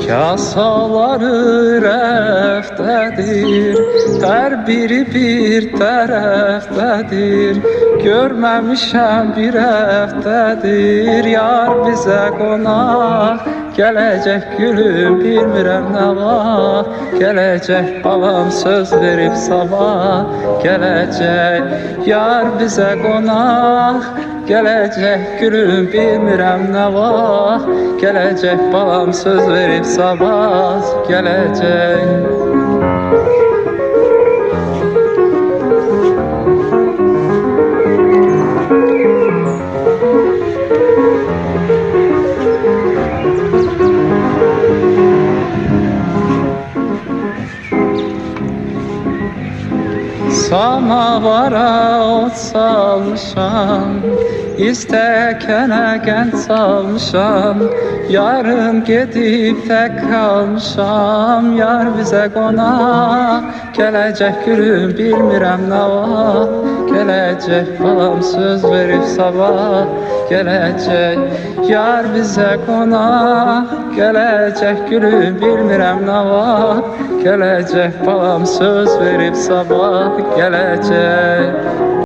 Kasaları rəfdədir, hər biri bir tərəfdədir. Görməmişəm bir həftədir, yar bizə qonaq gələcək gülüm, bilmirəm nə var. Gələcək balam söz verib sabah, gələcək yar bizə qonaq gələcək gülüm, bilmirəm nə var. Gələcək balam söz verib sabah, gələcək. Samavara ot salmışam, İstəkənə qənd salmışam. Yarım gedib tək qalmışam, yar bizə qonaq gələcək gülüm, bilmirəm nə var. Gələcək balam söz verib sabah, gələcək yar bizə qonaq gələcək gülüm, bilmirəm nə var. Gələcək balam söz verib sabah, gələcək.